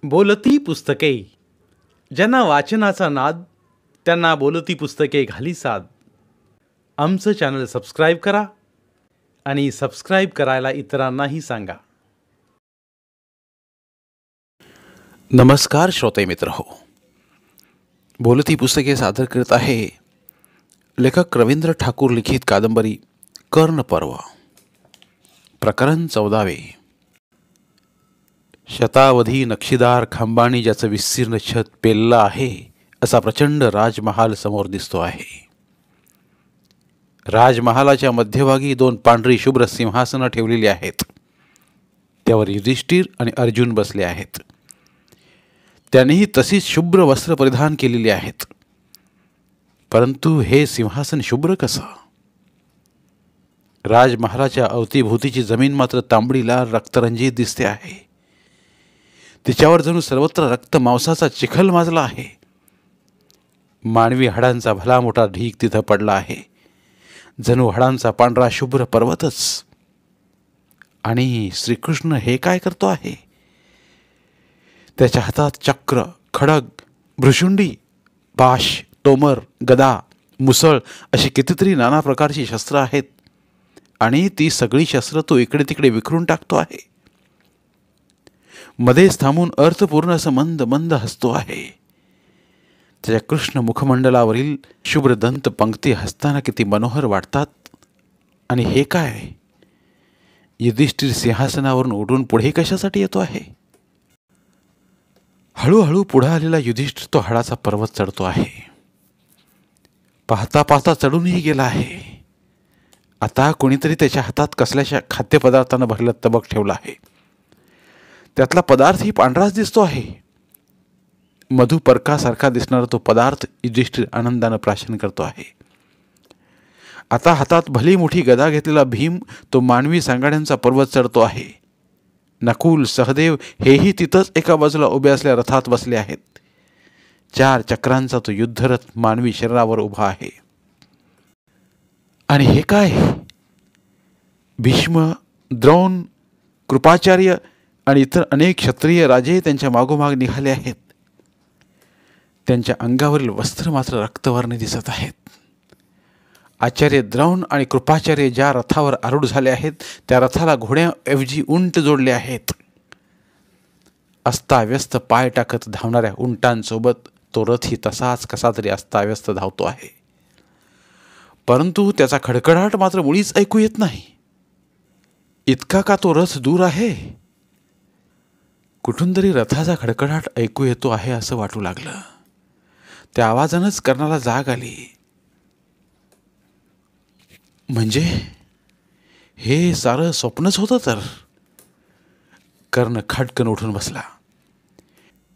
बोलती पुस्तके. ज्यांना वाचनाचा नाद त्यांना बोलती पुस्तके घाली साद. आमचं चॅनल सबस्क्राईब करा आणि सबस्क्राईब करायला इतरांनाही सांगा. नमस्कार श्रोते मित्र हो, बोलती पुस्तके सादर करत आहे लेखक रवींद्र ठाकूर लिखित कादंबरी कर्ण पर्व, प्रकरण 14. शतावधी नक्षीदार खांबाणी ज्याचं विस्तीर्ण छत पेललं आहे असा प्रचंड राजमहाल समोर दिसतो आहे. राजमहालाच्या मध्यभागी 2 पांढरी शुभ्र सिंहासनं ठेवलेली आहेत. त्यावर युधिष्ठिर आणि अर्जुन बसले आहेत. त्यांनीही तशीच शुभ्र वस्त्र परिधान केलेली आहेत. परंतु हे सिंहासन शुभ्र कसं? राजमहालाच्या अवतीभोवतीची जमीन मात्र तांबडी लाल रक्तरंजित दिसते आहे. तिच्यावर जणू सर्वत्र रक्त मांसाचा चिखल माजला आहे. मानवी हाडांचा भला मोठा ढीग तिथं पडला आहे, जणू हाडांचा पांढरा शुभ्र पर्वतच. आणि श्रीकृष्ण हे काय करतो आहे? त्याच्या हातात चक्र, खडग, भ्रुशुंडी, पाश, तोमर, गदा, मुसळ अशी कितीतरी नाना प्रकारची शस्त्र आहेत. आणि ती सगळी शस्त्र तो इकडे तिकडे विखरून टाकतो आहे. मध्येच थांबून अर्थपूर्ण असं मंद मंद हसतो आहे. त्याच्या कृष्ण मुखमंडलावरील शुभ्र दंत पंक्ती हसताना किती मनोहर वाटतात. आणि हे काय? युधिष्ठिर सिंहासनावरून उडून पुढे कशासाठी येतो आहे? हळूहळू पुढे आलेला युधिष्ठिर तो हाडाचा पर्वत चढतो आहे. पाहता पाहता चढूनही गेला आहे. आता कोणीतरी त्याच्या हातात कसल्याशा खाद्यपदार्थानं भरलं तबक ठेवलं आहे. त्यातला पदार्थही पांढराच दिसतो आहे. मधुपर्कासारखा दिसणारा तो पदार्थ युधिष्ठिर आनंदानं प्राशन करतो आहे. आता हातात भली मोठी गदा घेतलेला भीम तो मानवी सांगाड्यांचा पर्वत चढतो आहे. नकुल, सहदेव हेही तिथंच एका बाजूला उभे असल्या रथात बसले आहेत. 4 चक्रांचा तो युद्धरथ मानवी शरीरावर उभा आहे. आणि हे काय? भीष्म, द्रोण, कृपाचार्य आणि इतर अनेक क्षत्रिय राजे त्यांच्या मागोमाग निघाले आहेत. त्यांच्या अंगावरील वस्त्र मात्र रक्तवर्णी दिसत आहेत. आचार्य द्रोण आणि कृपाचार्य ज्या रथावर आरूढ झाले आहेत त्या रथाला घोड्याऐवजी उंट जोडले आहेत. अस्ताव्यस्त पाय टाकत धावणाऱ्या उंटांसोबत तो रथही तसाच कसा तरी अस्ताव्यस्त धावतो आहे. परंतु त्याचा खडखडाट मात्र मुळीच ऐकू येत नाही. इतका का तो रथ दूर आहे? कुठून तरी रथाचा खडखडाट ऐकू येतो आहे असं वाटू लागलं. त्या आवाजानंच कर्णाला जाग आली. म्हणजे हे सारं स्वप्नच होतं तर? कर्ण खटकन उठून बसला.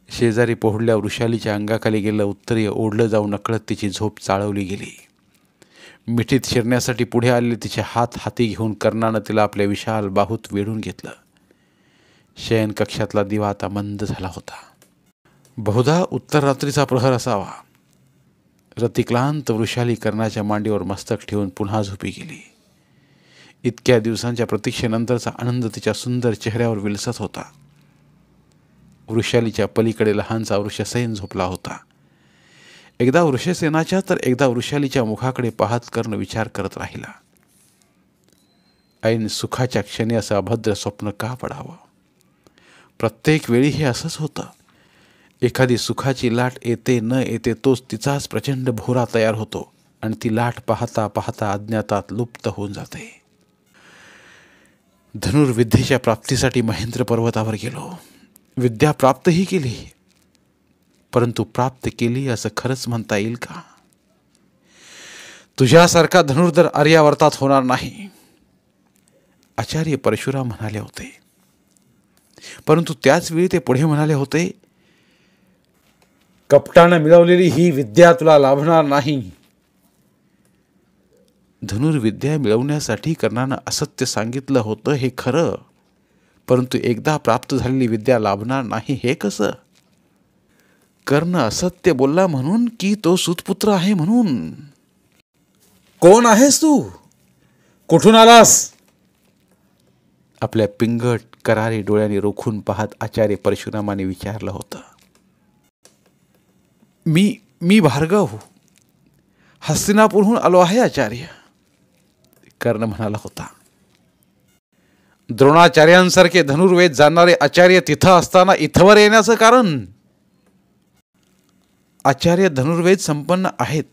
शेजारी पोहडल्या वृषालीच्या अंगाखाली गेलं उत्तरीय ओढलं जाऊन नकळत तिची झोप चाळवली गेली. मिठीत शिरण्यासाठी पुढे आलेले तिचे हात हाती घेऊन कर्णानं तिला आपल्या विशाल बाहूत वेढून घेतलं. शयन कक्षातला दिवा आता मंद झाला होता. बहुधा उत्तर रात्रीचा प्रहर असावा. रतिक्लांत वृषाली कर्णाच्या मांडीवर मस्तक ठेवून पुन्हा झोपी गेली. इतक्या दिवसांच्या प्रतीक्षेनंतरचा आनंद तिच्या सुंदर चेहऱ्यावर विलसत होता. वृषालीच्या पलीकडे लहानसा वृषसेन झोपला होता. एकदा वृषसेनाच्या तर एकदा वृषालीच्या मुखाकडे पाहत कर्ण विचार करत राहिला. ऐन सुखाच्या क्षणी असं अभद्र स्वप्न का पडावं? प्रत्येक वेळी हे असंच होतं. एखादी सुखाची लाट येते न येते तोच तिचाच प्रचंड भोरा तयार होतो आणि ती लाट पाहता पाहता अज्ञातात लुप्त होऊन जाते. धनुर्विद्येच्या प्राप्तीसाठी महेंद्र पर्वतावर गेलो. विद्या प्राप्तही केली, परंतु प्राप्त केली असं खरंच म्हणता येईल का? तुझ्यासारखा धनुर्धर आर्यावर्तात होणार नाही, आचार्य परशुराम म्हणाले होते. परंतु त्याच वेळी ते पुढे म्हणाले होते, कपटानं मिळवलेली ही विद्या तुला लाभणार नाही. धनुर्विद्या मिळवण्यासाठी कर्णानं असत्य सांगितलं होतं हे खरं, परंतु एकदा प्राप्त झालेली विद्या लाभणार नाही हे कसं? कर्ण असत्य बोलला म्हणून की तो सुतपुत्र आहे म्हणून? कोण आहेस तू? कुठून आलास? आपल्या पिंगट करारी डोळ्यांनी रोखून पाहत आचार्य परशुरामाने विचारलं होतं. मी भार्गव हस्तिनापूरहून आलो आहे आचार्य, कर्ण म्हणाला होता. द्रोणाचार्यांसारखे धनुर्वेद जाणणारे आचार्य तिथं असताना इथवर येण्याचं कारण? आचार्य धनुर्वेद संपन्न आहेत,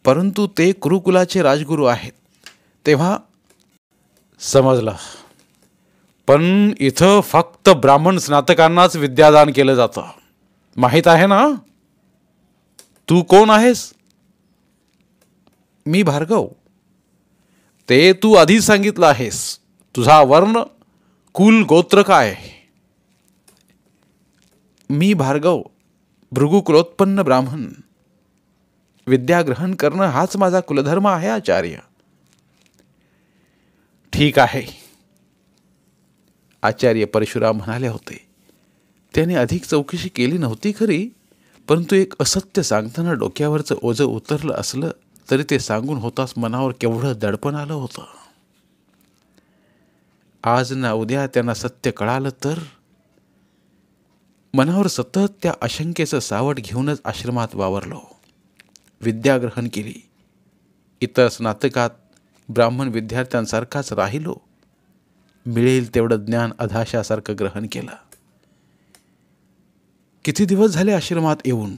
परंतु ते कुरुकुलाचे राजगुरू आहेत. तेव्हा समजलं. पण इथं फक्त ब्राह्मण स्नातकांनाच विद्यादान केलं जातं, माहीत आहे ना? तू कोण आहेस? मी भार्गव. ते तू आधीच सांगितलं आहेस. तुझा वर्ण, कुल, गोत्र काय? मी भार्गव, भृगुकुलोत्पन्न ब्राह्मण. विद्या ग्रहण करणं हाच माझा कुलधर्म आहे आचार्य. ठीक आहे, आचार्य परशुराम म्हणाले होते. त्याने अधिक चौकशी केली नव्हती खरी, परंतु एक असत्य सांगताना डोक्यावरचं ओझं उतरलं असलं तरी ते सांगून होताच मनावर केवढं दडपण आलं होतं. आज ना उद्या त्यांना सत्य कळालं तर? मनावर सतत त्या आशंकेचं सावट घेऊनच आश्रमात वावरलो. विद्या ग्रहण केली. इतर स्नातकात ब्राह्मण विद्यार्थ्यांसारखाच राहिलो. मिळेल तेवढं ज्ञान अधाशासारखं ग्रहण केलं. किती दिवस झाले आश्रमात येऊन?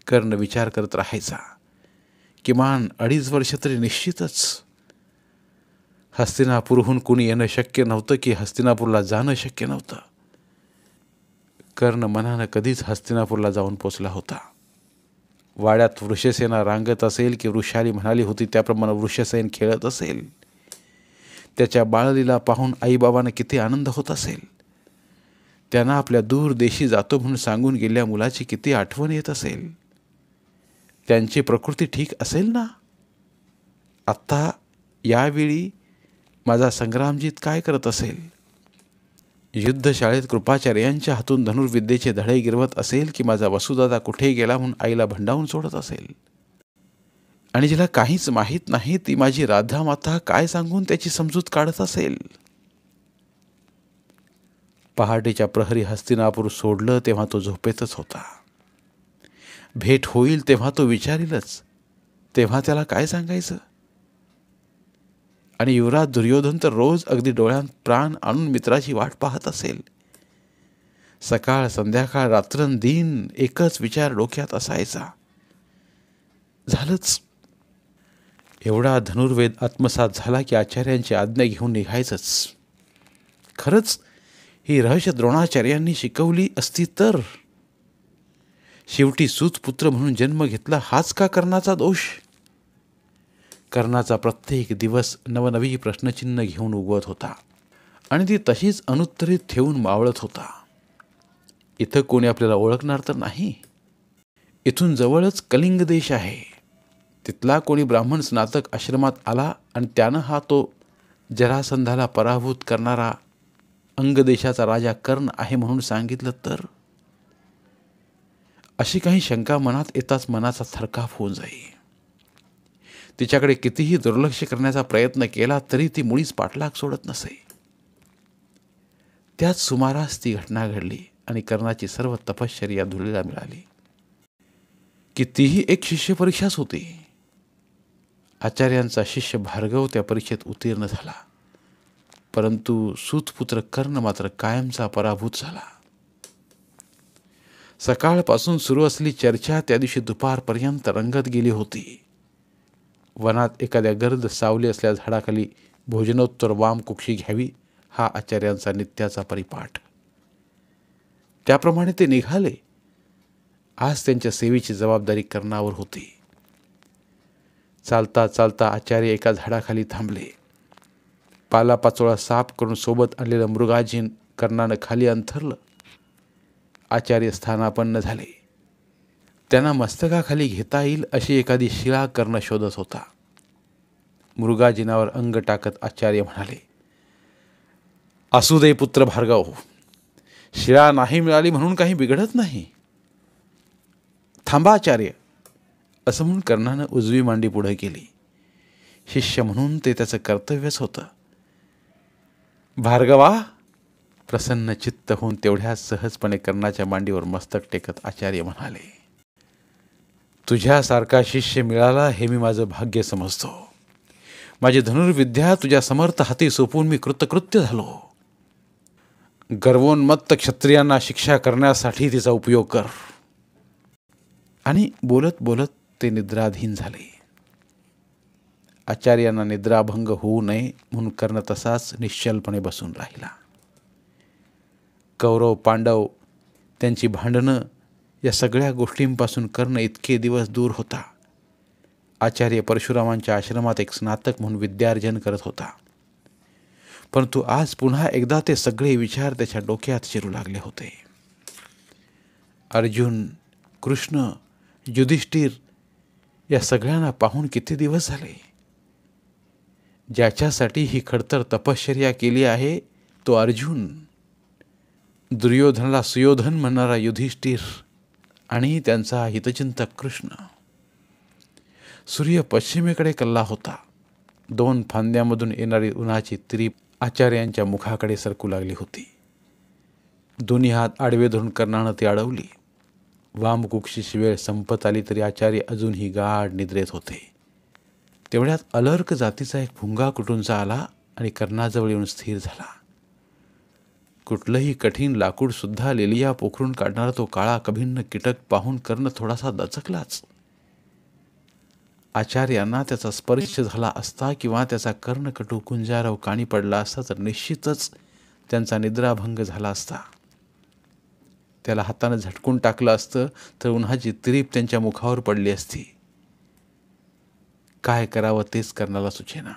कर्ण विचार करत राहायचा. किमान 2.5 वर्ष तरी निश्चितच. हस्तिनापूरहून कुणी येणं शक्य नव्हतं की हस्तिनापूरला जाणं शक्य नव्हतं. कर्ण मनानं कधीच हस्तिनापूरला जाऊन पोचला होता. वाड्यात वृषसेना रांगत असेल की वृषाली म्हणाली होती त्याप्रमाणे वृषसेन खेळत असेल. त्याच्या बाळलीला पाहून आईबाबांना किती आनंद होत असेल. त्यांना आपल्या दूर देशी जातो म्हणून सांगून गेल्या मुलाची किती आठवण येत असेल. त्यांची प्रकृती ठीक असेल ना? आत्ता यावेळी माझा संग्रामजीत काय करत असेल? युद्धशाळेत कृपाचार्यांच्या हातून धनुर्विद्येचे धडे गिरवत असेल की माझा वसुदादा कुठे गेला म्हणून आईला भंडावून सोडत असेल. आणि जिला काहीच माहीत नाही ती माझी राधा माता काय सांगून त्याची समजूत काढत असेल. पहाटेच्या प्रहरी हस्तिनापूर सोडलं तेव्हा तो झोपेतच होता. भेट होईल तेव्हा तो विचारीलच, तेव्हा त्याला काय सांगायचं? आणि युवराज दुर्योधन तर रोज अगदी डोळ्यात प्राण आणून मित्राची वाट पाहत असेल. सकाळ संध्याकाळ रात्रंदिन एकच विचार डोक्यात असायचा. झालंच. एवढा धनुर्वेद आत्मसात झाला की आचार्यांची आज्ञा घेऊन निघायचंच. खरंच ही रहस्य द्रोणाचार्यांनी शिकवली असती तर? शेवटी सूतपुत्र म्हणून जन्म घेतला हाच का कर्णाचा दोष? कर्णाचा प्रत्येक दिवस नवनवी प्रश्नचिन्ह घेऊन उगवत होता आणि ती तशीच अनुत्तरित ठेवून मावळत होता. इथं कोणी आपल्याला ओळखणार तर नाही. इथून जवळच कलिंग देश आहे. तिथला कोणी ब्राह्मण स्नातक आश्रमात आला आणि त्यानं हा तो जरासंधाला पराभूत करणारा अंगदेशाचा राजा कर्ण आहे म्हणून सांगितलं तर? अशी काही शंका मनात येताच मनाचा थरकाप होऊन जाई. तिच्याकडे कितीही दुर्लक्ष करण्याचा प्रयत्न केला तरी ती मुळीच पाठलाग सोडत नसे. त्याच सुमारास ती घटना घडली आणि कर्णाची सर्व तपश्चर्या धुळीला मिळाली. कितीही एक शिष्य परीक्षाच होती. आचार्यांचा शिष्य भार्गव त्या परीक्षेत उत्तीर्ण झाला, परंतु सूतपुत्र कर्ण मात्र कायमचा पराभूत झाला. सकाळपासून सुरू असलेली चर्चा त्या दिवशी दुपारपर्यंत रंगत गेली होती. वनात एखाद्या गर्द सावली असल्या झाडाखाली भोजनोत्तर वाम कुक्षी घ्यावी हा आचार्यांचा नित्याचा परिपाठ. त्याप्रमाणे ते निघाले. आज त्यांच्या सेवेची जबाबदारी कर्णावर होती. चालता चालता आचार्य एका झाडाखाली थांबले. पालापाचोळा साफ करून सोबत आणलेलं मृगाजीन कर्णानं खाली अंथरलं. आचार्य स्थानापन्न झाले. त्यांना मस्तकाखाली घेता येईल अशी एखादी शिळा कर्ण शोधत होता. मृगाजिनावर अंग टाकत आचार्य म्हणाले, असू दे पुत्र भार्गव, शिळा नाही मिळाली म्हणून काही बिघडत नाही. थांबा आचार्य, असं म्हणून कर्णानं उजवी मांडी पुढे केली. शिष्य म्हणून ते त्याचं कर्तव्यच होतं. भार्गवा, प्रसन्न चित्त होऊन तेवढ्या सहजपणे कर्णाच्या मांडीवर मस्तक टेकत आचार्य म्हणाले, तुझ्यासारखा शिष्य मिळाला हे मी माझं भाग्य समजतो. माझी धनुर्विद्या तुझ्या समर्थ हाती सोपवून मी कृतकृत्य झालो. गर्वोन्मत्त क्षत्रियांना शिक्षा करण्यासाठी तिचा उपयोग कर. आणि बोलत बोलत ते निद्राधीन झाले. आचार्यांना निद्राभंग होऊ नये म्हणून कर्ण तसाच निश्चलपणे बसून राहिला. कौरव पांडव, त्यांची भांडणं, या सगळ्या गोष्टींपासून कर्ण इतके दिवस दूर होता. आचार्य परशुरामांच्या आश्रमात एक स्नातक म्हणून विद्यार्जन करत होता. परंतु आज पुन्हा एकदा ते सगळे विचार त्याच्या डोक्यात शिरू लागले होते. अर्जुन, कृष्ण, युधिष्ठिर या सगळ्यांना पाहून किती दिवस झाले. ज्याच्यासाठी ही खडतर तपश्चर्या केली आहे तो अर्जुन, दुर्योधनाला सुयोधन म्हणणारा युधिष्ठिर आणि त्यांचा हितचिंतक कृष्ण. सूर्य पश्चिमेकडे कलला होता. 2 फांद्यामधून येणारी उन्हाची तिरीप आचार्यांच्या मुखाकडे सरकू लागली होती. दोन्ही हात आडवे धरून कर्णानं ती अडवली. वामकुक्षीची वेळ संपत आली तरी आचार्य अजूनही गाढ निद्रेत होते. तेवढ्यात अलर्क जातीचा एक भुंगा कुटुंचा आला आणि कर्णाजवळ येऊन स्थिर झाला. कुठलंही कठीण लाकूड सुद्धा लेलिया पोखरून काढणारा तो काळा कभिन्न कीटक पाहून कर्ण थोडासा दचकलाच. आचार्यांना त्याचा स्पर्श झाला असता किंवा त्याचा कर्णकटू कुंजारव काणी पडला असता तर निश्चितच त्यांचा निद्राभंग झाला असता. त्याला हातानं झटकून टाकलं असतं तर उन्हाची तिरीप त्यांच्या मुखावर पडली असती. काय करावं तेच कर्णाला सुचेना.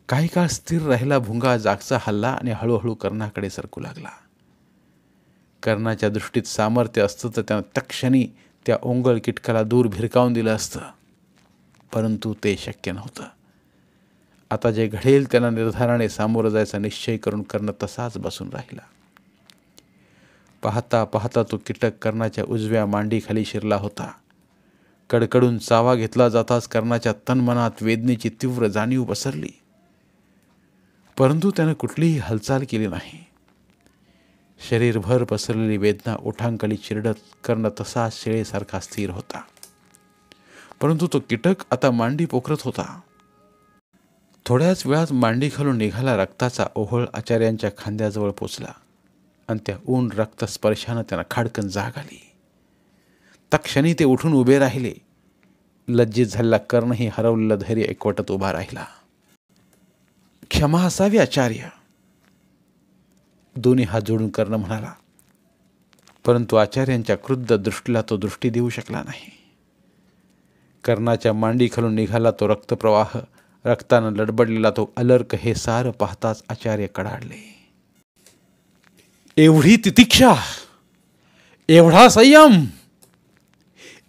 काही काळ स्थिर राहिला भुंगा जागचा हल्ला आणि हळूहळू कर्णाकडे सरकू लागला. कर्णाच्या दृष्टीत सामर्थ्य असतं तर त्यानं तत्क्षणी त्या ओंगळ कीटकाला दूर भिरकावून दिलं असतं. परंतु ते शक्य नव्हतं. आता जे घडेल त्याला निर्धाराने सामोरं जायचा निश्चय करून कर्ण तसाच बसून राहिला. पाहता पाहता तो कीटक कर्णाच्या उजव्या मांडीखाली शिरला होता. कडकडून चावा घेतला जाताच कर्णाच्या तनमनात वेदनेची तीव्र जाणीव पसरली. परंतु त्यानं कुठलीही हालचाल केली नाही. शरीरभर पसरलेली वेदना ओठांखाली चिरडत कर्ण तसा शेळेसारखा स्थिर होता. परंतु तो कीटक आता मांडी पोखरत होता. थोड्याच वेळात मांडी खालून निघाला रक्ताचा ओहळ आचार्यांच्या खांद्याजवळ पोचला आणि त्या ऊन रक्त स्पर्शानं त्यांना खाडकन जाग आली. तत्क्षणी ते उठून उभे राहिले. लज्जित झालेला कर्णही हरवलेलं धैर्य एकवटत उभा राहिला. क्षमा असावी आचार्य, दोन्ही हात जोडून कर्ण म्हणाला. परंतु आचार्यांच्या क्रुद्ध दृष्टीला तो दृष्टी देऊ शकला नाही. कर्णाच्या मांडी खालून निघाला तो रक्तप्रवाह, रक्तानं लडबडलेला तो अलर्क हे सारं पाहताच आचार्य कडाडले. एवढी तितिक्षा, एवढा संयम,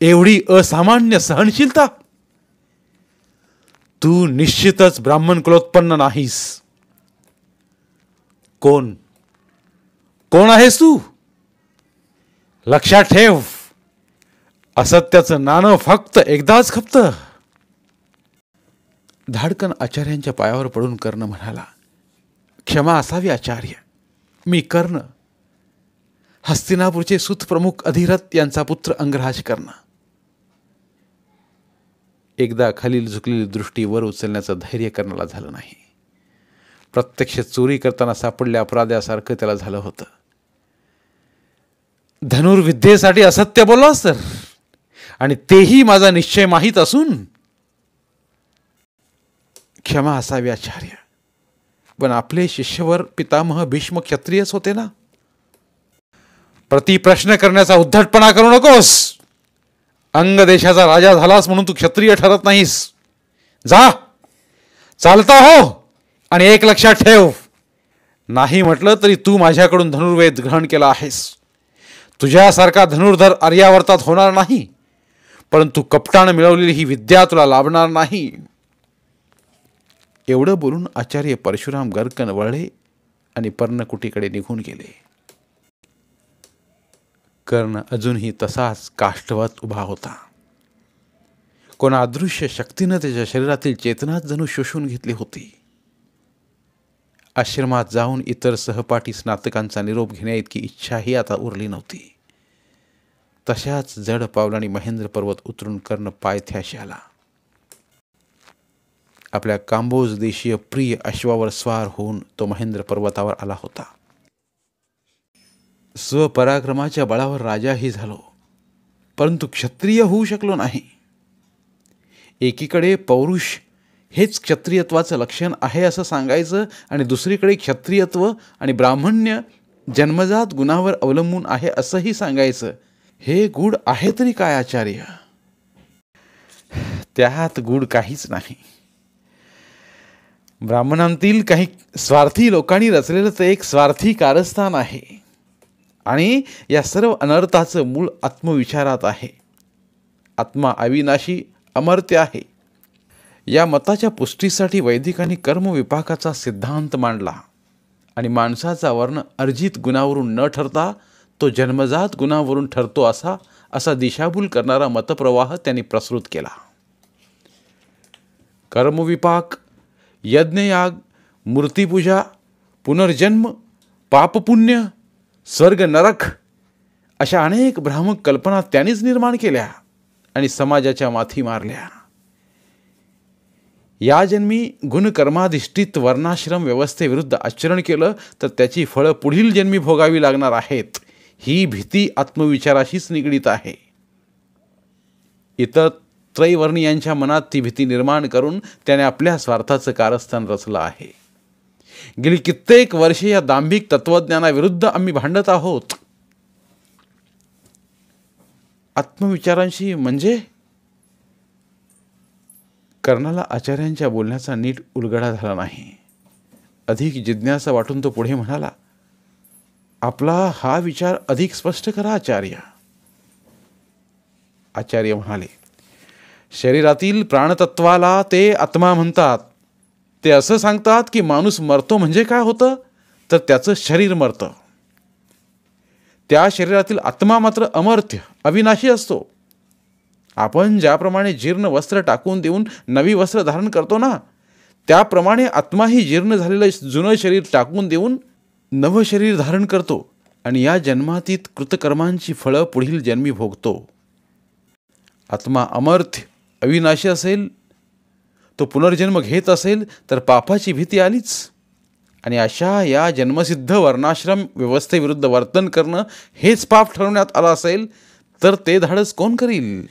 एवढी असामान्य सहनशीलता, तू निश्चितच ब्राह्मण कुलोत्पन्न नाहीस. कोण आहेस तू? लक्षात ठेव, असत्याचं नाणं फक्त एकदाच खपतं. धाडकन आचार्यांच्या पायावर पडून कर्ण म्हणाला, क्षमा असावी आचार्य, मी कर्ण, हस्तिनापूरचे सुतप्रमुख अधिरथ यांचा पुत्र अंगराज कर्ण. एकदा खालील झुकलेली दृष्टी वर उचलण्याचं धैर्य कर्णाला झालं नाही. प्रत्यक्ष चोरी करताना सापडल्या अपराध्यासारखं त्याला झालं होतं. धनुर्विद्येसाठी असत्य बोललास तर, आणि तेही माझा निश्चय माहीत असून. क्षमा असावी आचार्य, पण आपले शिष्यवर पितामह भीष्म क्षत्रियच होते ना. प्रतिप्रश्न करण्याचा उद्धटपणा करू नकोस. अंग देशाचा राजा झालास म्हणून तू क्षत्रिय ठरत नाहीस. जा, चालता हो. आणि एक लक्षात ठेव, नाही म्हटलं तरी तू माझ्याकडून धनुर्वेद ग्रहण केला आहेस. तुझ्यासारखा धनुर्धर आर्यावर्तात होणार नाही, परंतु कपटानं मिळवलेली ही विद्या तुला लाभणार नाही. एवढं बोलून आचार्य परशुराम गरकन वळले आणि पर्णकुटीकडे निघून गेले. कर्ण अजूनही तसाच काष्ठवत उभा होता. कोणा अदृश्य शक्तीनं त्याच्या शरीरातील चेतनाच जणू शोषून घेतली होती. आश्रमात जाऊन इतर सहपाठी स्नातकांचा निरोप घेण्याइतकी इच्छाही आता उरली नव्हती. तशाच जड पावलांनी महेंद्र पर्वत उतरून कर्ण पायथ्याशी आला. आपल्या कांबोज देशीय प्रिय अश्वावर स्वार होऊन तो महेंद्र पर्वतावर आला होता. स्वपराक्रमाच्या बळावर राजाही झालो, परंतु क्षत्रिय होऊ शकलो नाही. एकीकडे पौरुष हेच क्षत्रियत्वाचं लक्षण आहे असं सांगायचं आणि दुसरीकडे क्षत्रियत्व आणि ब्राह्मण्य जन्मजात गुणावर अवलंबून आहे असंही सांगायचं. हे गूढ आहे तरी काय आचार्य? त्यात गूढ काहीच नाही. ब्राह्मणांतील काही स्वार्थी लोकांनी रचलेलं ते एक स्वार्थी कारस्थान आहे आणि या सर्व अनर्थाचं मूळ आत्मविचारात आहे. आत्मा अविनाशी अमर्त्य आहे. या मताच्या पुष्टीसाठी वैदिकांनी कर्मविपाकाचा सिद्धांत मांडला आणि माणसाचा वर्ण अर्जित गुणावरून न ठरता तो जन्मजात गुणावरून ठरतो असा दिशाभूल करणारा मतप्रवाह त्यांनी प्रसृत केला. कर्मविपाक, यज्ञयाग, मूर्तिपूजा, पुनर्जन्म, पापपुण्य, स्वर्ग नरक अशा अनेक भ्रामक कल्पना त्यांनीच निर्माण केल्या आणि समाजाच्या माथी मारल्या. या जन्मी गुणकर्माधिष्ठित वर्णाश्रम व्यवस्थेविरुद्ध आचरण केलं तर त्याची फळं पुढील जन्मी भोगावी लागणार आहेत, ही भीती आत्मविचाराशीच निगडीत आहे. इतर त्रैवर्णीयांच्या मनात ती भीती निर्माण करून त्याने आपल्या स्वार्थाचं कारस्थान रचलं आहे. गेली कित्येक वर्षे या दांभिक तत्वज्ञानाविरुद्ध आम्ही भांडत आहोत. आत्मविचारांशी म्हणजे? कर्णाला आचार्यांच्या बोलण्याचा नीट उलगडा झाला नाही. अधिक जिज्ञासा वाटून तो पुढे म्हणाला, आपला हा विचार अधिक स्पष्ट करा आचार्य. आचार्य म्हणाले, शरीरातील प्राणतत्वाला ते आत्मा म्हणतात. ते असं सांगतात की माणूस मरतो म्हणजे काय होतं तर त्याचं शरीर मरतं. त्या शरीरातील आत्मा मात्र अमर्त्य अविनाशी असतो. आपण ज्याप्रमाणे जीर्ण वस्त्र टाकून देऊन नवी वस्त्र धारण करतो ना, त्याप्रमाणे आत्माही जीर्ण झालेलं जुनं शरीर टाकून देऊन नवं शरीर धारण करतो आणि या जन्मातीत कृतकर्मांची फळं पुढील जन्मी भोगतो. आत्मा अमर्त्य अविनाशी असेल, तो पुनर्जन्म घेत असेल तर पापाची भीती आलीच आणि अशा या जन्मसिद्ध वर्णाश्रम व्यवस्थेविरुद्ध वर्तन करणं हेच पाप ठरवण्यात आलं असेल तर ते धाडस कोण करील?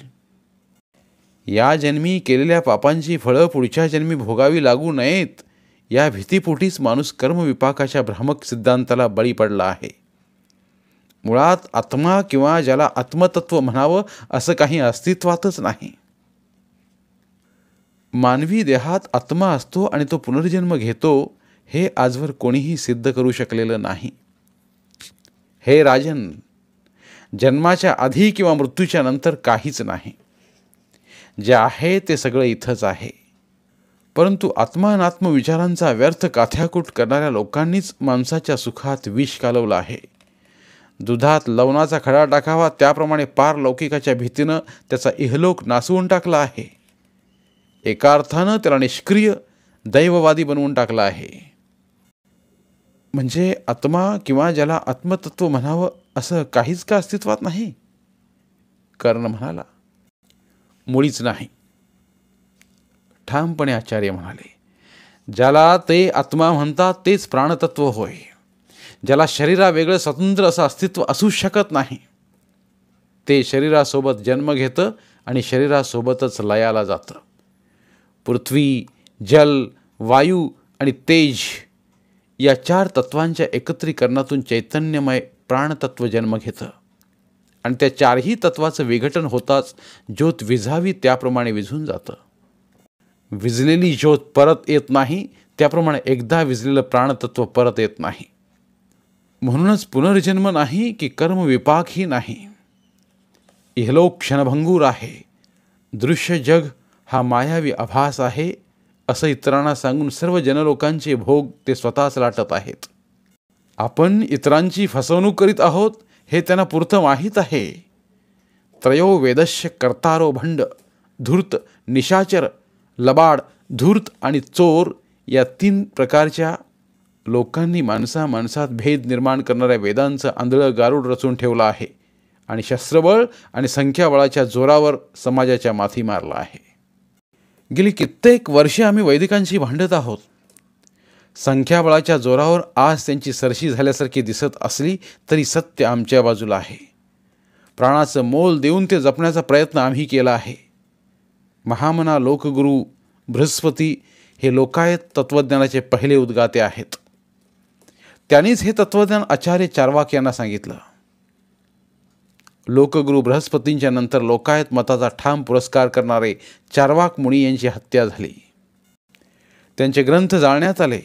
या जन्मी केलेल्या पापांची फळं पुढच्या जन्मी भोगावी लागू नयेत या भीतीपोटीच माणूस कर्मविपाकाच्या भ्रामक सिद्धांताला बळी पडला आहे. मुळात आत्मा किंवा ज्याला आत्मतत्व म्हणावं असं काही अस्तित्वातच नाही. मानवी देहात आत्मा असतो आणि तो पुनर्जन्म घेतो हे आजवर कोणीही सिद्ध करू शकलेलं नाही. हे राजन, जन्माच्या आधी किंवा मृत्यूच्या नंतर काहीच नाही. जे आहे ते सगळं इथंच आहे. परंतु आत्मानात्म विचारांचा व्यर्थ काथ्याकूट करणाऱ्या लोकांनीच माणसाच्या सुखात विष कालवलं आहे. दुधात लवणाचा खडा टाकावा त्याप्रमाणे पारलौकिकाच्या भीतीनं त्याचा इहलोक नासवून टाकला आहे. एका अर्थानं त्याला निष्क्रिय दैववादी बनवून टाकला आहे. म्हणजे आत्मा किंवा ज्याला आत्मतत्व म्हणावं असं काहीच का अस्तित्वात नाही? कर्ण म्हणाला, मुळीच नाही. ठामपणे आचार्य म्हणाले, ज्याला ते आत्मा म्हणतात तेच प्राणतत्व होय. ज्याला शरीरावेगळं स्वतंत्र असं अस्तित्व असू शकत नाही. ते शरीरासोबत जन्म घेतं आणि शरीरासोबतच लयाला जातं. पृथ्वी, जल, वायू आणि तेज या 4 तत्वांच्या एकत्रीकरणातून चैतन्यमय प्राणतत्व जन्म घेतं आणि त्या 4ही तत्वाचं विघटन होताच ज्योत विझावी त्याप्रमाणे विझून जातं. विझलेली ज्योत परत येत नाही, त्याप्रमाणे एकदा विझलेलं प्राणतत्व परत येत नाही. म्हणूनच पुनर्जन्म नाही की कर्मविपाकही नाही. इहलोक क्षणभंगूर आहे. दृश्य जग हा मायावी आभास आहे असं इतरांना सांगून सर्व जनलोकांचे भोग ते स्वतःच लाटत आहेत. आपण इतरांची फसवणूक करीत आहोत हे त्यांना पुरतं माहीत आहे. त्रयो वेदस्य कर्तारो भंड, धूर्त, निशाचर, लबाड, धूर्त आणि चोर या 3 प्रकारच्या लोकांनी माणसात भेद निर्माण करणाऱ्या वेदांचं आंधळं गारुड रचून ठेवलं आहे आणि शस्त्रबळ आणि संख्याबळाच्या जोरावर समाजाच्या माथी मारला आहे. गेली कित्येक वर्षे आम्ही वैदिकांशी भांडत आहोत. संख्याबळाच्या जोरावर आज त्यांची सरशी झाल्यासारखी दिसत असली तरी सत्य आमच्या बाजूला आहे. प्राणाचं मोल देऊन ते जपण्याचा प्रयत्न आम्ही केला आहे. महामना लोकगुरू बृहस्पती हे लोकायत तत्त्वज्ञानाचे पहिले उद्गाते आहेत. त्यांनीच हे तत्त्वज्ञान आचार्य चार्वाक यांना सांगितलं. लोकगुरू बृहस्पतींच्या नंतर लोकायत मताचा ठाम पुरस्कार करणारे चार्वाक मुनी यांची हत्या झाली. त्यांचे ग्रंथ जाळण्यात आले.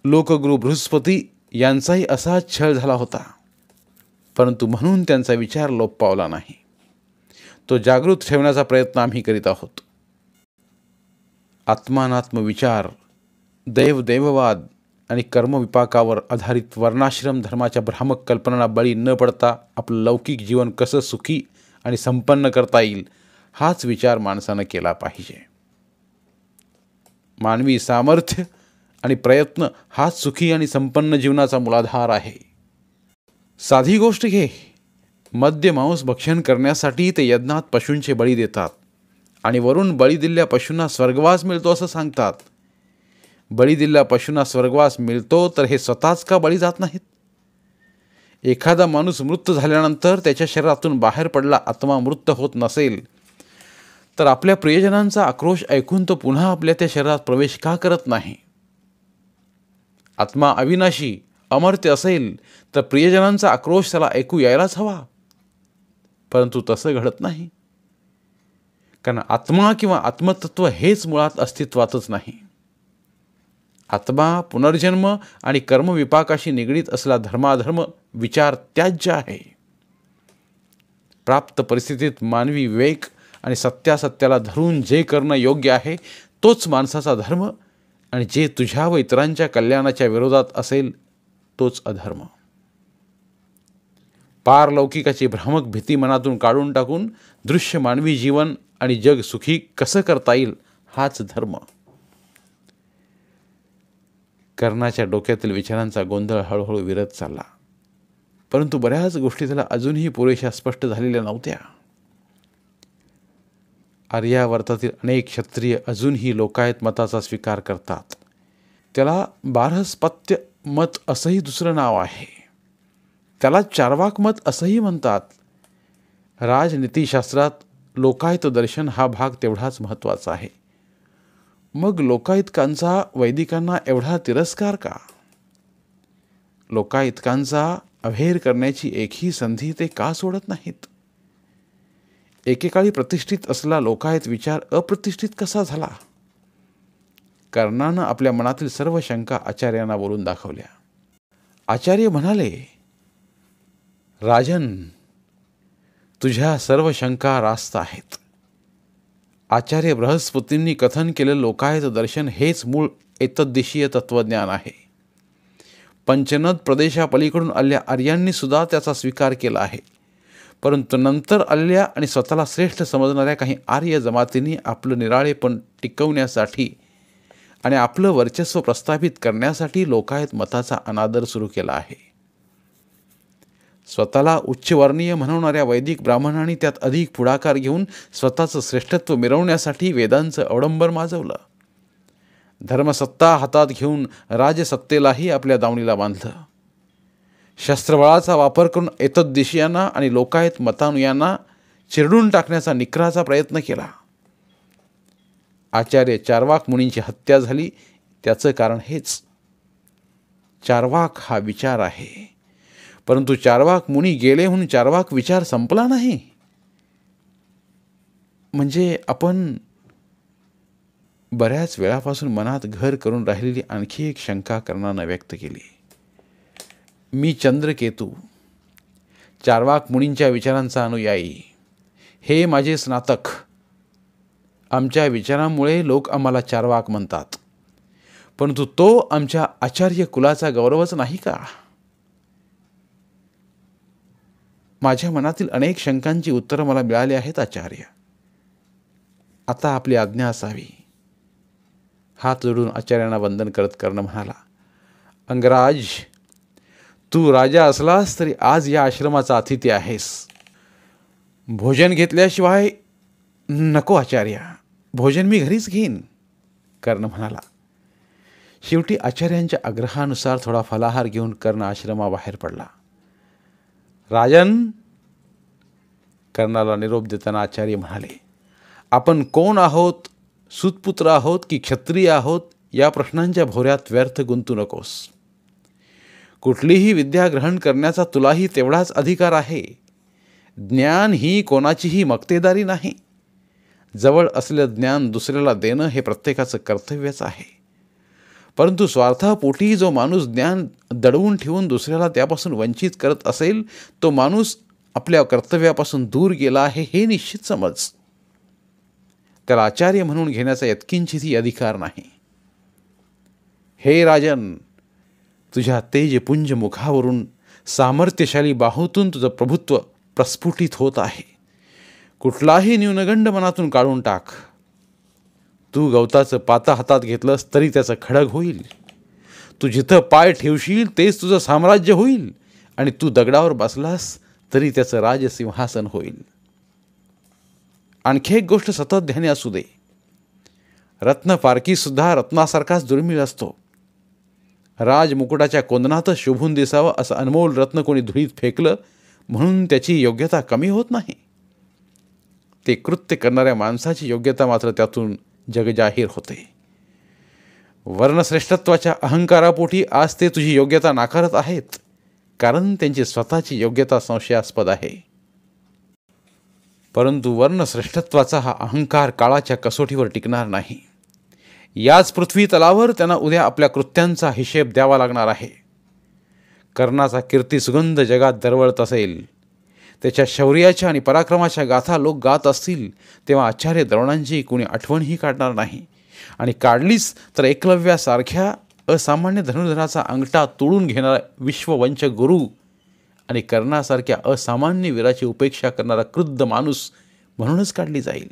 लोकगुरू बृहस्पती यांचाही असाच छळ झाला होता, परंतु म्हणून त्यांचा विचार लोप पावला नाही. तो जागृत ठेवण्याचा प्रयत्न आम्ही करीत आहोत. आत्मानात्म विचार, देवदेववाद आणि कर्मविपाकावर आधारित वर्णाश्रम धर्माच्या भ्रामक कल्पनांना बळी न पडता आपलं लौकिक जीवन कसं सुखी आणि संपन्न करता येईल हाच विचार माणसानं केला पाहिजे. मानवी सामर्थ्य आणि प्रयत्न हाच सुखी आणि संपन्न जीवनाचा मूलाधार आहे. साधी गोष्ट घे, मद्य मांस भक्षण करण्यासाठी ते यज्ञात पशूंचे बळी देतात आणि वरून बळी दिलेल्या पशूंना स्वर्गवास मिळतो असं सांगतात. बळी दिलेल्या पशूंना स्वर्गवास मिळतो तर हे स्वतःच का बळी जात नाहीत? एखादा माणूस मृत झाल्यानंतर त्याच्या शरीरातून बाहेर पडला आत्मा मृत होत नसेल तर आपल्या प्रियजनांचा आक्रोश ऐकून तो पुन्हा आपल्या त्या शरीरात प्रवेश का करत नाही? आत्मा अविनाशी अमर्त्य असेल तर प्रियजनांचा आक्रोश त्याला ऐकू यायलाच हवा, परंतु तसं घडत नाही. कारण आत्मा किंवा आत्मतत्व हेच मुळात अस्तित्वातच नाही. आत्मा पुनर्जन्म आणि कर्मविपाकाशी निगडीत असलेला धर्माधर्म विचार त्याज्य आहे. प्राप्त परिस्थितीत मानवी विवेक आणि सत्यासत्याला धरून जे करणं योग्य आहे तोच माणसाचा धर्म आणि जे तुझ्या व इतरांच्या कल्याणाच्या विरोधात असेल तोच अधर्म. पारलौकिकाची भ्रामक भीती मनातून काढून टाकून दृश्य मानवी जीवन आणि जग सुखी कसं करता येईल हाच धर्म. कर्णाच्या डोक्यातील विचारांचा गोंधळ हळूहळू विरत चालला, परंतु बऱ्याच गोष्टी त्याला अजूनही पुरेशा स्पष्ट झालेल्या नव्हत्या. आर्यावर्तातील अनेक क्षत्रिय अजूनही लोकायत मताचा स्वीकार करतात. त्याला बारहस्पत्य मत असंही दुसरं नाव आहे. त्याला चार्वाक मत असंही म्हणतात. राजनीतिशास्त्रात लोकायत दर्शन हा भाग तेवढाच महत्त्वाचा आहे. मग लोकायतकांचा वैदिकांना एवढा तिरस्कार का? लोकायतकांचा अभेर करण्याची एकही संधी ते का सोडत नाहीत? एकेकाळी प्रतिष्ठित असलेला लोकायत विचार अप्रतिष्ठित कसा झाला? कर्णानं आपल्या मनातील सर्व शंका आचार्यांना बोलून दाखवल्या. आचार्य म्हणाले, राजन, तुझ्या सर्व शंका रास्त आहेत. आचार्य बृहस्पतींनी कथन केलेलं लोकायत दर्शन हेच मूळ एतद्देशीय तत्त्वज्ञान आहे. पंचनद प्रदेशापलीकडून आलेल्या आर्यांनी सुद्धा त्याचा स्वीकार केला आहे, परंतु नंतर आलेल्या आणि स्वतःला श्रेष्ठ समजणाऱ्या काही आर्य जमातींनी आपलं निराळेपण टिकवण्यासाठी आणि आपलं वर्चस्व प्रस्थापित करण्यासाठी लोकायत मताचा अनादर सुरू केला आहे. स्वतःला उच्चवर्णीय म्हणवणाऱ्या वैदिक ब्राह्मणांनी त्यात अधिक पुढाकार घेऊन स्वतःचं श्रेष्ठत्व मिरवण्यासाठी वेदांचं अवडंबर माजवलं. धर्मसत्ता हातात घेऊन राजसत्तेलाही आपल्या दावणीला बांधलं. शस्त्रबळाचा वापर करून एतद्देशीयांना आणि लोकायत मतानुयांना चिरडून टाकण्याचा निकराचा प्रयत्न केला. आचार्य चार्वाक मुनींची हत्या झाली त्याचं कारण हेच. चार्वाक हा विचार आहे, परंतु चार्वाक मुनी गेले म्हणून चार्वाक विचार संपला नाही. म्हणजे आपण बऱ्याच वेळापासून मनात घर करून राहिलेली आणखी एक शंका कर्णानं व्यक्त केली. मी चंद्रकेतू, चार्वाक मुनींच्या विचारांचा अनुयायी. हे माझे स्नातक. आमच्या विचारांमुळे लोक आम्हाला चार्वाक म्हणतात, परंतु तो आमच्या आचार्य कुलाचा गौरवच नाही का? माझ्या मनातील अनेक शंकांची उत्तरं मला मिळाली आहेत आचार्य. आता आपली आज्ञा असावी. हात जोडून आचार्यांना वंदन करत कर्ण म्हणाला, अंगराज, तू राजा असलास तरी आज या आश्रमाचा अतिथी आहेस. भोजन घेतल्याशिवाय नको आचार्य, भोजन मी घरीच घेईन, कर्ण म्हणाला. शेवटी आचार्यांच्या आग्रहानुसार थोडा फलाहार घेऊन कर्ण आश्रमाबाहेर पडला. राजन, कर्णाला निरोप देताना आचार्य म्हणाले, आपण कोण आहोत, सूतपुत्र आहोत की क्षत्रिय आहोत, या प्रश्नांच्या भोवऱ्यात व्यर्थ गुंतू नकोस. कुठलीही विद्या ग्रहण करण्याचा तुलाही तेवढाच अधिकार आहे. ज्ञान ही कोणाचीही मक्तेदारी नाही. जवळ असलेलं ज्ञान दुसऱ्याला देणं हे प्रत्येकाचं कर्तव्यच आहे. परंतु स्वार्थापोटी जो माणूस ज्ञान दडवून ठेवून दुसऱ्याला त्यापासून वंचित करत असेल, तो माणूस आपल्या कर्तव्यापासून दूर गेला आहे हे निश्चित समज. त्याला आचार्य म्हणून घेण्याचा यत्किंचितही अधिकार नाही. हे राजन, तुझ्या तेजपुंज मुखावरून सामर्थ्यशाली बाहूतून तुझं प्रभुत्व प्रस्फुटित होत आहे. कुठलाही न्यूनगंड मनातून काढून टाक. तू गवताचं पाता हातात घेतलंस तरी त्याचं खडग होईल. तू जिथं पाय ठेवशील तेच तुझं साम्राज्य होईल, आणि तू दगडावर बसलास तरी त्याचं राजसिंहासन होईल. आणखी एक गोष्ट सतत ध्यानी असू दे, रत्नपारखीसुद्धा रत्नासारखाच दुर्मिळ असतो. राजमुकुटाच्या कोंदणातच शोभून दिसावं असं अनमोल रत्न कोणी धुळीत फेकलं म्हणून त्याची योग्यता कमी होत नाही. ते कृत्य करणाऱ्या माणसाची योग्यता मात्र त्यातून जगजाहीर होते. वर्णश्रेष्ठत्वाच्या अहंकारापोटी आज ते तुझी योग्यता नाकारत आहेत, कारण त्यांची स्वतःची योग्यता संशयास्पद आहे. परंतु वर्णश्रेष्ठत्वाचा हा अहंकार काळाच्या कसोटीवर टिकणार नाही. याच पृथ्वी तलावर त्यांना उद्या आपल्या कृत्यांचा हिशेब द्यावा लागणार आहे. कर्णाचा कीर्तिसुगंध जगात दरवळत असेल, त्याच्या शौर्याच्या आणि पराक्रमाच्या गाथा लोक गात असतील, तेव्हा आचार्य द्रोणांची कोणी आठवणही काढणार नाही. आणि काढलीच तर एकलव्यासारख्या असामान्य धनुर्धराचा अंगठा तोडून घेणारा विश्ववंचक गुरु आणि कर्णासारख्या असामान्य वीराची उपेक्षा करणारा क्रुद्ध माणूस म्हणूनच काढली जाईल.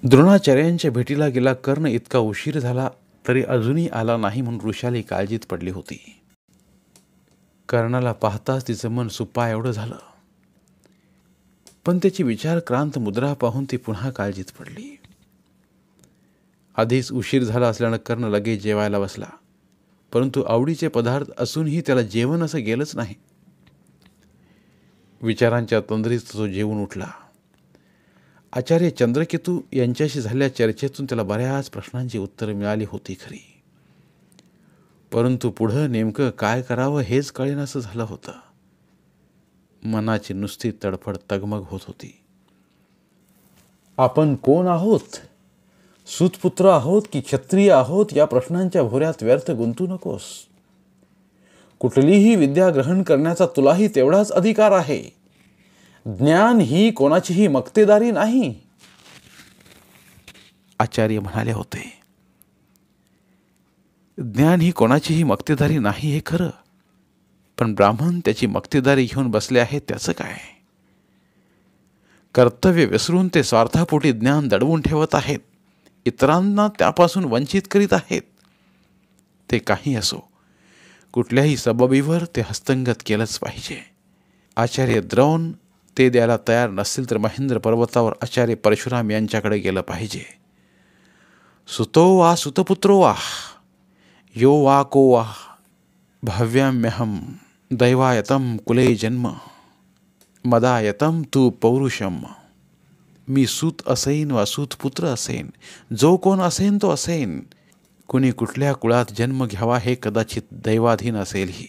द्रोणाचार्यांच्या भेटीला गेला कर्ण इतका उशीर झाला तरी अजूनही आला नाही म्हणून वृषाली काळजीत पडली होती. कर्णाला पाहताच तिचं मन सुप्पा एवढं झालं, पण त्याची विचारक्रांत मुद्रा पाहून ती पुन्हा काळजीत पडली. आधीच उशीर झाला असल्यानं कर्ण लगेच जेवायला बसला, परंतु आवडीचे पदार्थ असूनही त्याला जेवण असं गेलंच नाही. विचारांच्या तंद्रीत तो जेवून उठला. आचार्य चंद्रकेतू यांच्याशी झालेल्या चर्चेतून त्याला बऱ्याच प्रश्नांची उत्तरं मिळाली होती खरी, परंतु पुढं नेमकं काय करावं हेच कळेनासं झालं होतं. मनाची नुसती तडफड तगमग होत होती. आपण कोण आहोत, सूतपुत्र आहोत की क्षत्रिय आहोत, या प्रश्नांच्या भोऱ्यात व्यर्थ गुंतू नकोस. कुठलीही विद्या ग्रहण करण्याचा तुलाही तेवढाच अधिकार आहे. ज्ञान ही कोणाचीही मक्तेदारी नाही. आचार्य म्हणाले होते, ज्ञान ही कोणाचीही मक्तेदारी नाही हे खरं, पण ब्राह्मण त्याची मक्तेदारी घेऊन बसले आहेत त्याचं काय? कर्तव्य विसरून ते स्वार्थापोटी ज्ञान दडवून ठेवत आहेत, इतरांना त्यापासून वंचित करीत आहेत. ते काही असो, कुठल्याही सबबीवर ते हस्तंगत केलंच पाहिजे. आचार्य द्रोण ते द्यायला तयार नसतील तर महेंद्र पर्वतावर आचार्य परशुराम यांच्याकडे गेलं पाहिजे. सुतो वा सुतपुत्रो वा यो वा को वा भाव्याम्यहम दैवायतम कुले जन्म मदायतम तू पौरुषम. मी सूत असेन वा सूतपुत्र असेन, जो कोण असेन तो असेन. कुणी कुठल्या कुळात जन्म घ्यावा हे कदाचित दैवाधीन असेलही,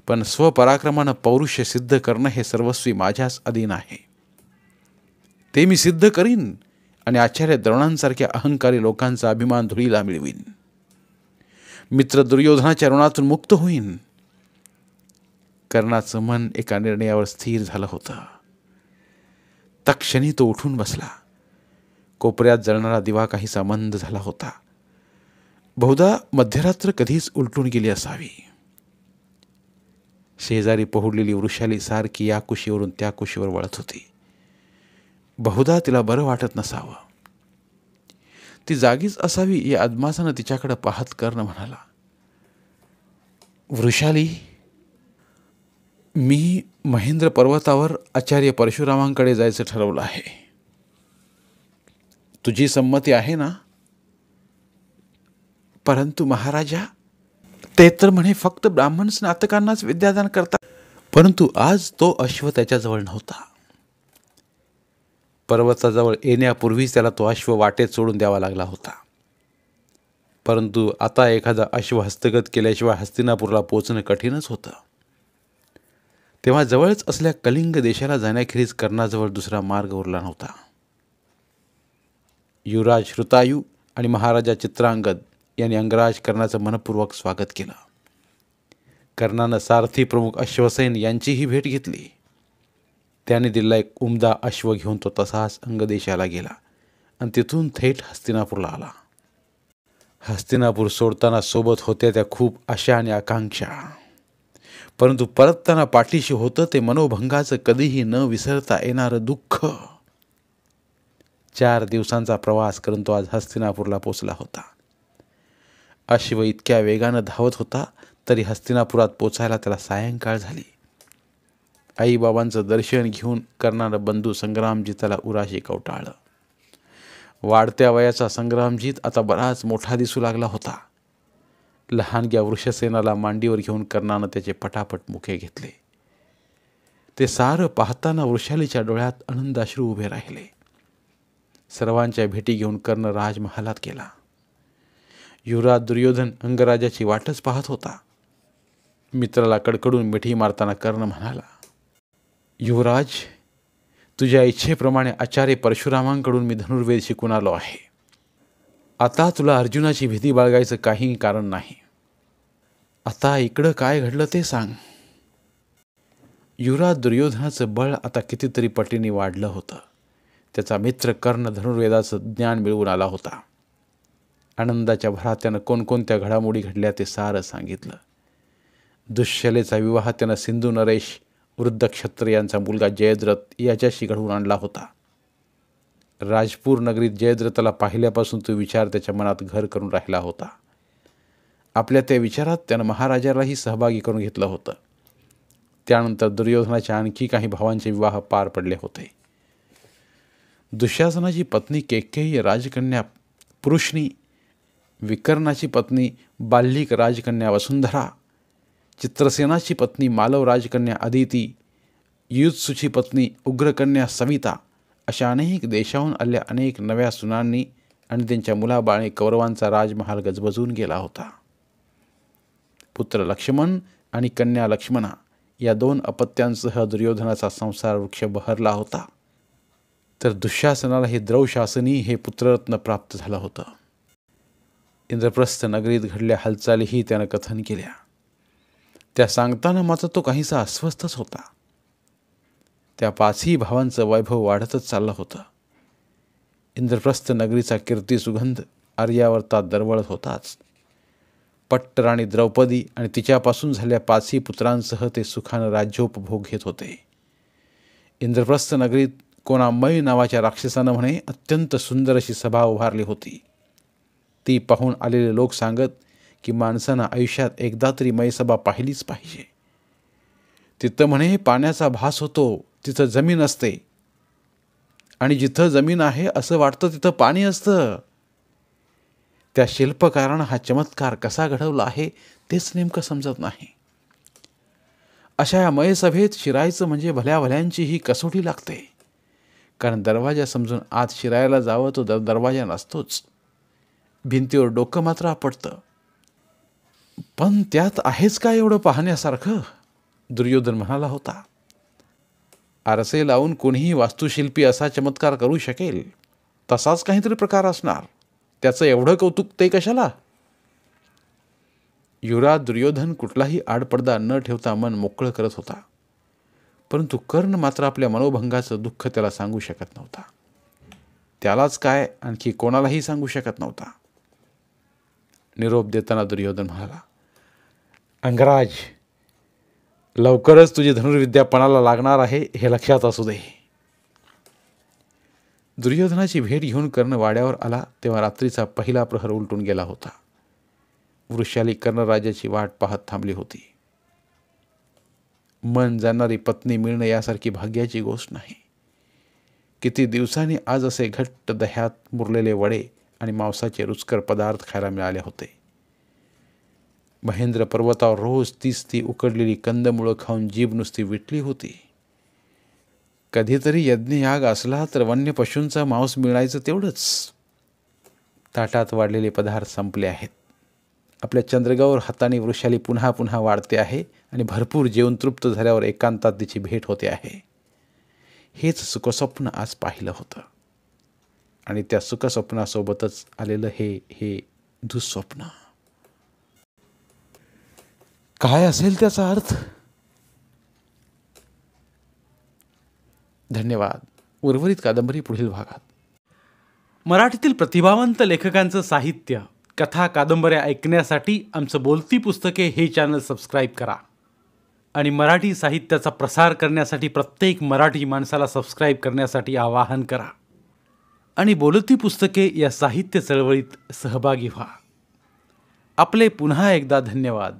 पण स्वपराक्रमानं पौरुष सिद्ध करणं हे सर्वस्वी माझ्याच अधीन आहे. ते मी सिद्ध करीन आणि आचार्य द्रोणांसारख्या अहंकारी लोकांचा अभिमान धुळीला मिळवीन. मित्र दुर्योधनाच्या ऋणातून मुक्त होईन. कर्णाचं मन एका निर्णयावर स्थिर झालं होतं. तत्क्षणी तो उठून बसला. कोपऱ्यात जळणारा दिवा काहीसा मंद झाला होता. बहुधा मध्यरात्र कधीच उलटून गेली असावी. शेजारी पहुडलेली वृषाली सारखी या कुशीवरून त्या कुशीवर वळत होती. बहुधा तिला बरं वाटत नसावं. ती जागीच असावी या अदमासानं तिच्याकडे पाहत कर्ण म्हणाला, वृषाली, मी महेंद्र पर्वतावर आचार्य परशुरामांकडे जायचं ठरवलं आहे. तुझी संमती आहे ना? परंतु महाराजा, ते तर म्हणे फक्त ब्राह्मण स्नातकांनाच विद्यादान करतात. परंतु आज तो अश्व त्याच्याजवळ नव्हता. पर्वताजवळ येण्यापूर्वीच त्याला तो अश्व वाटेत सोडून द्यावा लागला होता. परंतु आता एखादा अश्व हस्तगत केल्याशिवाय हस्तिनापूरला पोचणं कठीणच होतं. तेव्हा जवळच असल्या कलिंग देशाला जाण्याखेरीज कर्णाजवळ दुसरा मार्ग उरला नव्हता. युवराज श्रुतायू आणि महाराजा चित्रांगद यांनी अंगराज कर्णाचं मनपूर्वक स्वागत केलं. कर्णानं सारथी प्रमुख अश्वसेन यांचीही भेट घेतली. त्याने दिलेला एक उमदा अश्व घेऊन तो तसाच अंगदेशाला गेला आणि तिथून थेट हस्तिनापूरला आला. हस्तिनापूर सोडताना सोबत होत्या त्या खूप आशा आणि आकांक्षा. परंतु परतताना पाठीशी होतं ते मनोभंगाचं कधीही न विसरता येणारं दुःख. 4 दिवसांचा प्रवास करून तो आज हस्तिनापूरला पोचला होता. अश्व इतक्या वेगानं धावत होता तरी हस्तिनापुरात पोचायला त्याला सायंकाळ झाली. आईबाबांचं दर्शन घेऊन कर्णानं बंधू संग्रामजीत त्याला उराशी कवटाळलं. वाढत्या वयाचा संग्रामजीत आता बराच मोठा दिसू लागला होता. लहानग्या वृषसेनाला मांडीवर घेऊन कर्णानं त्याचे पटापट मुखे घेतले. ते सारं पाहताना वृषालीच्या डोळ्यात आनंदाश्रू उभे राहिले. सर्वांच्या भेटी घेऊन कर्ण राजमहालात गेला. युवराज दुर्योधन अंगराजाची वाटच पाहत होता. मित्राला कडकडून मिठी मारताना कर्ण म्हणाला, युवराज, तुझ्या इच्छेप्रमाणे आचार्य परशुरामांकडून मी धनुर्वेद शिकून आलो आहे. आता तुला अर्जुनाची भीती बाळगायचं काही कारण नाही. आता इकडं काय घडलं ते सांग. युवराज दुर्योधनाचं बळ आता कितीतरी पटीने वाढलं होतं. त्याचा मित्र कर्ण धनुर्वेदाचं ज्ञान मिळवून आला होता. आनंदाच्या भरात त्यानं कोणकोणत्या घडामोडी घडल्या ते सारं सांगितलं. दुश्शलेचा विवाह त्यानं सिंधू नरेश वृद्ध क्षत्रियांचा मुलगा जयद्रथ याच्याशी घडवून आणला होता. राजपूर नगरीत जयद्रथाला पाहिल्यापासून तो विचार त्याच्या मनात घर करून राहिला होता. आपल्या त्या विचारात त्यानं महाराजालाही सहभागी करून घेतलं होतं. त्यानंतर दुर्योधनाच्या आणखी काही भावांचे विवाह पार पडले होते. दुःशासनाची पत्नी कैकेयी राजकन्या पुरुषणी, विकर्णाची पत्नी बाल्लिक राजकन्या वसुंधरा, चित्रसेनाची पत्नी मालव राजकन्या अदिती, युत्सुची पत्नी उग्रकन्या सविता अशा अनेक देशाहून आलेल्या अनेक नव्या सुनांनी आणि त्यांच्या मुलाबाळने कौरवांचा राजमहाल गजबजून गेला होता. पुत्र लक्ष्मण आणि कन्या लक्ष्मणा या 2 अपत्यांसह दुर्योधनाचा संसार वृक्ष बहरला होता. तर दुःशासनाला हे द्रौशासनी हे पुत्ररत्न प्राप्त झालं होतं. इंद्रप्रस्थ नगरीत घडल्या हालचालीही त्यानं कथन केल्या. त्या सांगताना मात्र तो काहीसा अस्वस्थच होता. त्या 5ही भावांचं वैभव वाढतच चाललं होतं. इंद्रप्रस्थ नगरीचा कीर्ती सुगंध आर्यावर्तात दरवळत होताच. पट्टराणी द्रौपदी आणि तिच्यापासून झालेल्या 5ही पुत्रांसह ते सुखानं राज्योपभोग घेत होते. इंद्रप्रस्थ नगरीत कोणा मै नावाच्या राक्षसानं म्हणे अत्यंत सुंदर अशी सभा उभारली होती. ती पाहून आलेले लोक सांगत की माणसानं आयुष्यात एकदा तरी मैसभा पाहिलीच पाहिजे. तिथं म्हणे पाण्याचा भास होतो, तिथं जमीन असते, आणि जिथं जमीन आहे असं वाटतं तिथं पाणी असतं. त्या शिल्पकारानं हा चमत्कार कसा घडवला आहे तेच नेमकं समजत नाही. अशा या मयसभेत शिरायचं म्हणजे भल्या भल्यांची ही कसोटी लागते. कारण दरवाजा समजून आत शिरायला जावं तो दरवाजा नसतोच. भिंतीवर डोकं मात्र आपटतं. पण त्यात आहेच काय एवढं पाहण्यासारखं, दुर्योधन म्हणाला होता. आरसे लावून कोणीही वास्तुशिल्पी असा चमत्कार करू शकेल, तसाच काहीतरी प्रकार असणार. त्याचं एवढं कौतुक ते कशाला? युवराज दुर्योधन कुठलाही आडपडदा न ठेवता मन मोकळं करत होता. परंतु कर्ण मात्र आपल्या मनोभंगाचं दुःख त्याला सांगू शकत नव्हता. त्यालाच काय आणखी कोणालाही सांगू शकत नव्हता. निरोप देताना दुर्योधन म्हणाला, अंगराज, लवकरच तुझी धनुर्विद्या पणाला लागणार आहे हे लक्षात असू दे. दुर्योधनाची भेट घेऊन कर्ण वाड्यावर आला तेव्हा रात्रीचा पहिला प्रहर उलटून गेला होता. वृषाली कर्णराजाची वाट पाहत थांबली होती. मन जाणणारी पत्नी मिळणं यासारखी भाग्याची गोष्ट नाही. किती दिवसांनी आज असे घट्ट दह्यात मुरलेले वडे आणि मांसाचे रुचकर पदार्थ खायला मिळाले होते. महेंद्र पर्वतावर रोज ती उकडलेली कंदमुळं खाऊन जीभ नुसती विटली होती. कधीतरी यज्ञयाग असला तर वन्य पशूंचा मांस मिळायचं तेवढंच. ताटात वाढलेले पदार्थ संपले आहेत. आपल्या चंद्रगावर हाताने वृषाली पुन्हा पुन्हा वाढते आहे आणि भरपूर जेवण तृप्त झाल्यावर एकांतात तिची भेट होते आहे. हेच सुखस्वप्न आज पाहिलं होतं आणि त्या सुखस्वप्नासोबतच आलेलं हे दुःस्वप्न. काय असेल त्याचा अर्थ? धन्यवाद. उर्वरित कादंबरी पुढील भागात. मराठीतील प्रतिभावंत लेखकांचं साहित्य, कथा, कादंबऱ्या ऐकण्यासाठी आमचं बोलती पुस्तके हे चॅनल सबस्क्राईब करा आणि मराठी साहित्याचा प्रसार करण्यासाठी प्रत्येक मराठी माणसाला सबस्क्राईब करण्यासाठी आवाहन करा आणि बोलती पुस्तके या साहित्य चळवळीत सहभागी व्हा. आपले पुन्हा एकदा धन्यवाद.